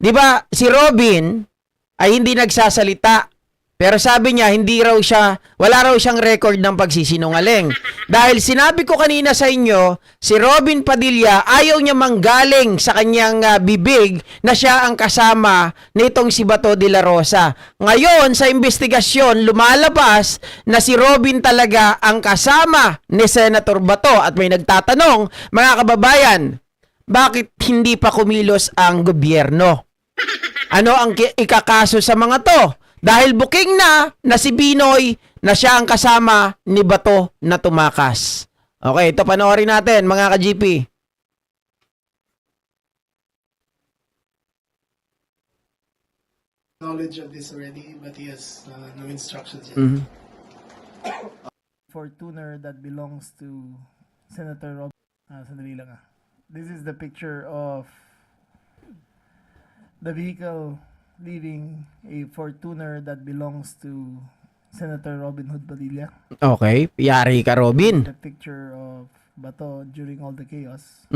'Di ba, si Robin ay hindi nagsasalita. Pero sabi niya, wala raw siyang record ng pagsisinungaling. Dahil sinabi ko kanina sa inyo, si Robin Padilla ayaw niya manggaling sa kanyang bibig na siya ang kasama nitong si Bato de la Rosa. Ngayon, sa investigasyon, lumalabas na si Robin talaga ang kasama ni Senator Bato. At may nagtatanong, mga kababayan, bakit hindi pa kumilos ang gobyerno? Ano ang ikakaso sa mga to? Dahil booking na si Binoy na siya ang kasama ni Bato na tumakas. Okay, ito panoorin natin mga ka-GP. Knowledge of this already, but he has no instructions yet. Fortuner that belongs to Senator Rob. Sandali lang. This is the picture of the vehicle leaving a Fortuner that belongs to Senator Robin Hood Padilla. Okay, yari ka Robin. The picture of Bato during all the chaos.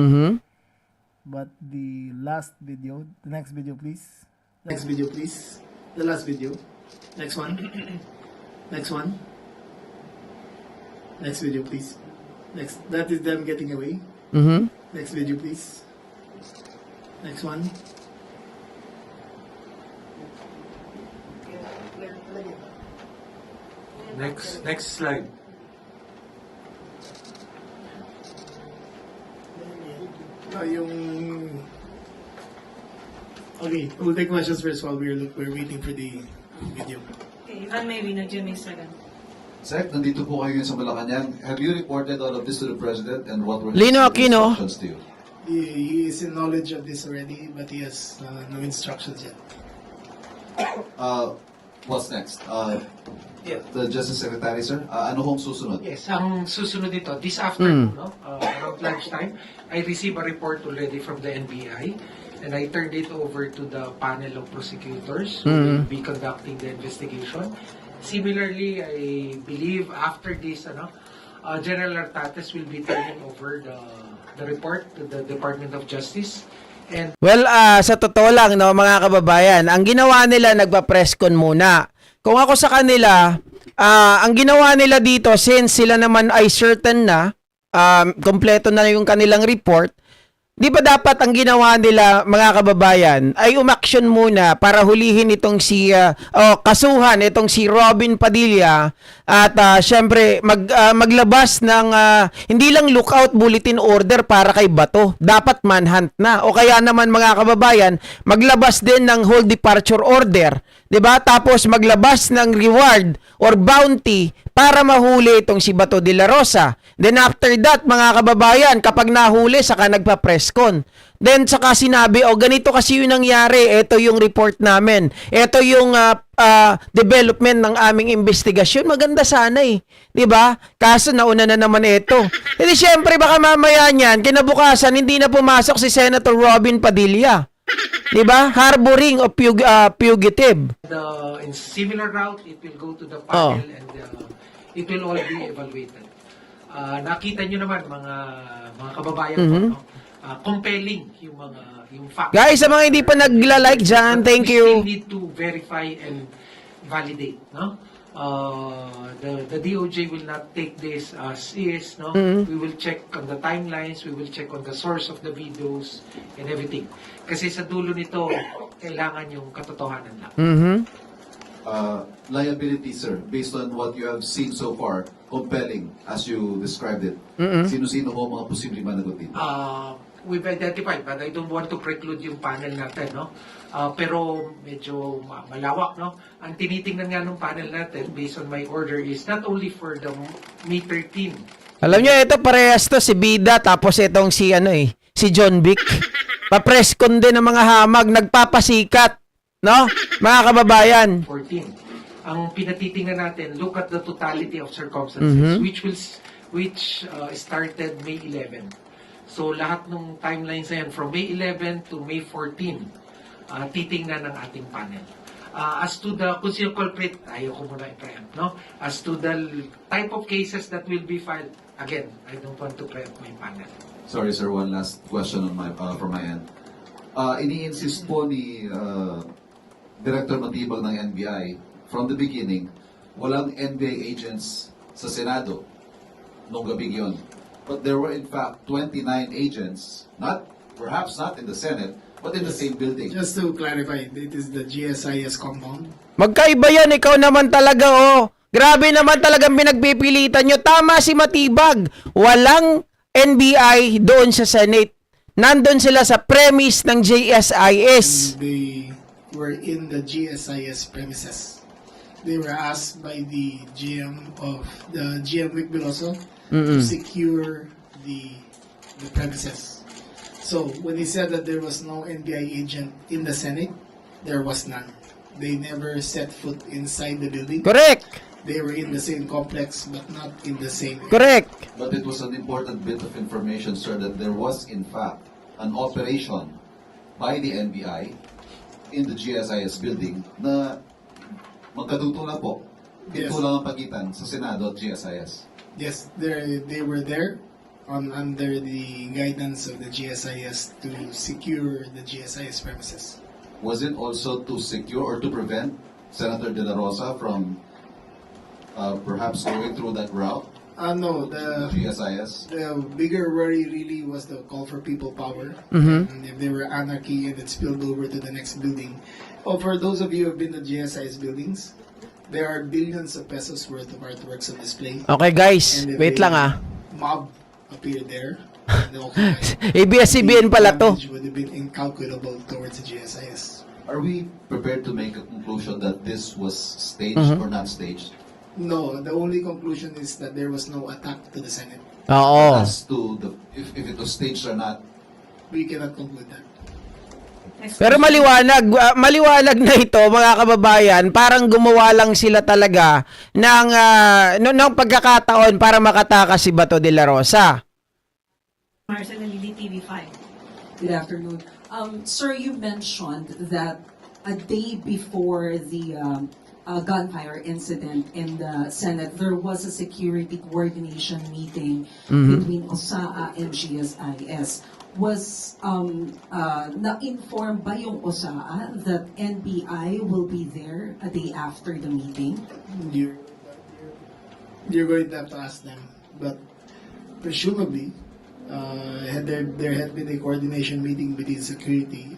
But the last video, the next video please. Next video, please. The last video. Next one. Next one. Next video, please. Next. That is them getting away. Next video, please. Next one. Next slide. Yung... Okay, we'll take questions first while we're waiting for the video. Okay, Ivan Mayrina, Jimmy Sagan. Sir, nandito po kayo sa Malacanang. Have you reported all of this to the President and what were Lino his Aquino. instructions to you? He is in knowledge of this already, but he has no instructions yet. What's next? Yeah. The Justice Secretary, sir? Ano hong susunod? Yes, ang susunod dito, this afternoon, no, around lunchtime, I received a report already from the NBI and I turned it over to the panel of prosecutors who will be conducting the investigation. Similarly, I believe after this, General Artates will be turning over the report to the Department of Justice. And Well, sa totoo lang, no, mga kababayan, ang ginawa nila, nagpa-presscon muna. Kung ako sa kanila, ang ginawa nila dito, since sila naman ay certain na, kompleto na yung kanilang report, di ba dapat ang ginawa nila, mga kababayan, ay umaksyon muna para hulihin itong kasuhan itong si Robin Padilla at syempre maglabas ng hindi lang lookout bulletin order para kay Bato, dapat manhunt na. O kaya naman mga kababayan, maglabas din ng whole departure order, 'di ba? Tapos maglabas ng reward or bounty para mahuli itong si Bato de la Rosa. Then after that, mga kababayan, kapag nahuli, saka nagpa-presscon. Then saka sinabi, ganito kasi yung nangyari, ito yung report namin. Ito yung development ng aming investigasyon. Maganda sana eh. 'Di ba? Kaso nauna na naman ito. Hindi syempre baka mamaya niyan, kinabukasan hindi na pumasok si Senator Robin Padilla. 'Di ba? Harboring of fugitive. in similar route, it will go to the panel and it will all be evaluated. Nakita nyo naman mga kababayan ko, no? Compelling yung facts. Guys, sa mga hindi pa nagla-like dyan, thank We still you. need to verify and validate, no? The DOJ will not take this as is, no? We will check on the timelines, we will check on the source of the videos and everything. Kasi sa dulo nito, kailangan yung katotohanan lang. Liability, sir, based on what you have seen so far, compelling, as you described it. Sino-sino ho mga posibleng managutin? We've identified, but I don't want to preclude yung panel natin, no? Pero medyo malawak, no? Ang tinitingnan nga ng panel natin, based on my order, is not only for the May 13. Alam nyo, ito parehas to, si Bida, tapos itong si John Vic. Pa-presscon din ng mga hamag, nagpapasikat, no? Mga kababayan. 14. Ang pinatitingnan natin, look at the totality of circumstances, which started May 11. So lahat ng timelines na yan, from May 11 to May 14, titingnan ng ating panel. As to the kung sino culprit, ayaw ko muna i-preempt, no? As to the type of cases that will be filed, again, I don't want to preempt my panel. Sorry, sir, one last question on from my end. Ini-insist po ni Director Matibag ng NBI from the beginning, walang NBI agents sa Senado nung gabing yun. But there were in fact 29 agents, perhaps not in the Senate, but in the same building. Just to clarify, it is the GSIS compound. Magkaiba yan, ikaw naman talaga, oh. Grabe naman talagang pinagpipilitan nyo. Tama si Matibag. Walang NBI doon sa Senate. Nandun sila sa premise ng JSIS. They were in the GSIS premises. They were asked by the GM of the GM Vic Veloso to secure the premises. So when he said that there was no NBI agent in the Senate, there was none. They never set foot inside the building. Correct. They were in the same complex but not in the same area. Correct. But it was an important bit of information, sir, that there was in fact an operation by the NBI in the GSIS building na magkaduto lang po. Yes. Ito lang ang pagitan sa Senado at GSIS. Yes, they were there under the guidance of the GSIS to secure the GSIS premises. Was it also to secure or to prevent Senator De La Rosa from perhaps going through that route, No, the GSIS? the bigger worry really was the call for people power. And if there were anarchy and it spilled over to the next building. Oh, for those of you who have been to GSIS buildings, there are billions of pesos worth of artworks on display. Okay guys, And if wait a lang ah. Mob appeared there. The ABS-CBN pala to. damage would have been incalculable towards the GSIS. Are we prepared to make a conclusion that this was staged or not staged? No, the only conclusion is that there was no attack to the Senate. Oo. As to if it was staged or not, We cannot conclude that. Next Pero maliwanag na ito mga kababayan, parang gumawa lang sila talaga ng pagkakataon para makatakas si Bato de la Rosa. Marcel Nalili, TV5. Good afternoon. Sir, you mentioned that a day before the gunfire incident in the Senate, there was a security coordination meeting between OSAA and GSIS. Was na-informed ba yung OSAA that NBI will be there a day after the meeting? You're going to have to ask them. But presumably, there had been a coordination meeting between security.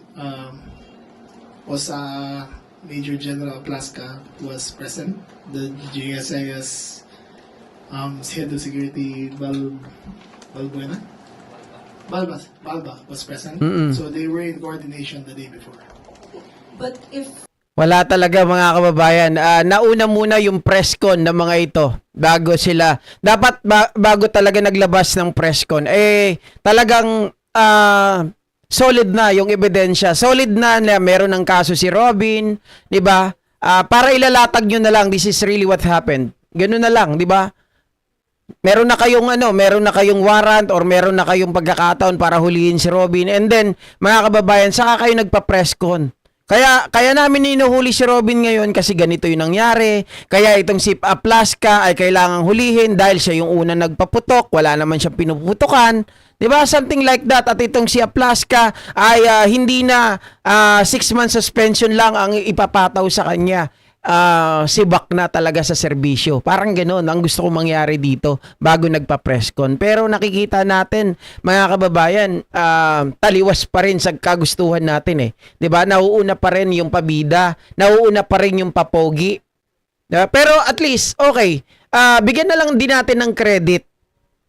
OSAA Major General Plaska was present. The GSIS head of security, Balba was present. So they were in coordination the day before. But if Wala talaga mga kababayan. Nauna muna yung press con ng mga ito bago sila. Dapat bago talaga naglabas ng press con, talagang solid na yung ebidensya. Solid na meron ng kaso si Robin, 'di ba? Para ilalatag nyo na lang, this is really what happened. Ganun na lang, 'di ba? Meron na kayong warrant or meron na kayong pagkakataon para hulihin si Robin. And then, mga kababayan, saka kayo nagpa-press con. Kaya namin hinuhuli si Robin ngayon kasi ganito yung nangyari. Kaya itong si Plaska ay kailangang hulihin dahil siya yung una nagpaputok. Wala naman siya pinuputukan. Diba? Something like that. At itong si Plaska ay hindi na 6 months suspension lang ang ipapataw sa kanya. Sibak na talaga sa serbisyo. Parang ganoon ang gusto kong mangyari dito bago nagpa-press con. Pero nakikita natin, mga kababayan, taliwas pa rin sa kagustuhan natin eh. 'Di ba? Nauuna pa rin yung pabida, nauuna pa rin yung papogi. Diba? Pero at least okay, bigyan na lang din natin ng credit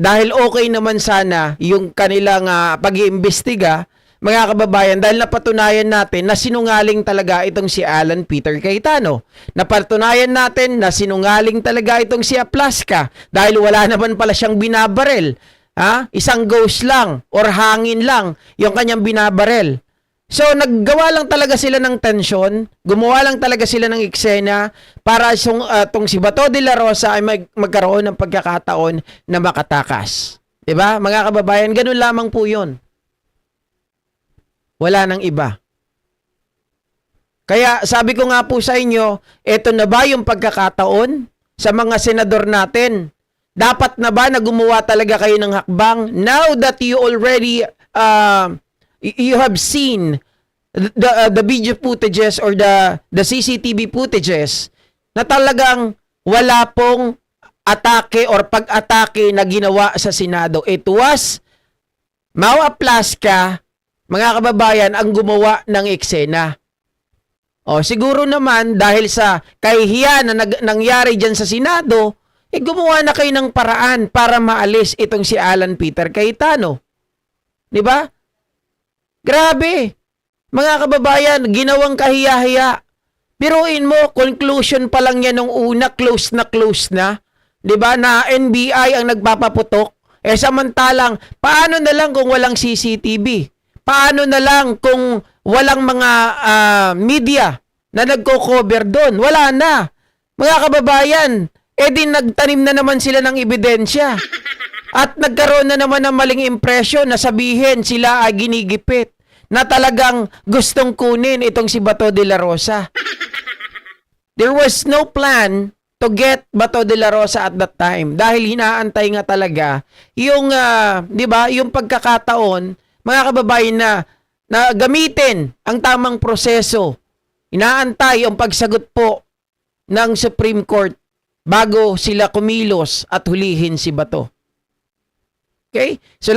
dahil okay naman sana yung kanilang pag-iimbestiga, mga kababayan, dahil napatunayan natin na sinungaling talaga itong si Alan Peter Cayetano. Napatunayan natin na sinungaling talaga itong si Plaska dahil wala naman pala siyang binabarel. Isang ghost lang or hangin lang yung kanyang binabarel. So, naggawa lang talaga sila ng tensyon, gumawa lang talaga sila ng eksena para itong si Bato de la Rosa ay magkaroon ng pagkakataon na makatakas. 'Di ba? Mga kababayan, ganun lamang po 'yon. Wala nang iba. Kaya sabi ko nga po sa inyo, eto na ba yung pagkakataon sa mga senador natin? Dapat na ba na gumawa talaga kayo ng hakbang? Now that you already, you have seen the video footages or the CCTV footages na talagang wala pong atake or pag-atake na ginawa sa Senado. It was Mau Aplaska, mga kababayan, ang gumawa ng eksena. O siguro naman dahil sa kahihiyan na nangyari dyan sa Senado, gumawa na kayo ng paraan para maalis itong si Alan Peter Cayetano. 'Di ba? Grabe. Mga kababayan, ginawang kahiya-hiya. Biruin mo, conclusion pa lang yan nung una, close na. 'Di ba? Na NBI ang nagpapaputok. Samantalang, paano na lang kung walang CCTV? Paano na lang kung walang mga media na nagko-cover doon? Wala na. Mga kababayan, di nagtanim na naman sila ng ebidensya. At nagkaroon na naman ng maling impresyon na sabihin sila ay ginigipit na talagang gustong kunin itong si Bato de la Rosa. There was no plan to get Bato de la Rosa at that time dahil hinaantay nga talaga yung 'di ba, yung pagkakataon, mga kababayan, na gamitin ang tamang proseso. Inaantay ang pagsagot po ng Supreme Court bago sila kumilos at hulihin si Bato. Okay? So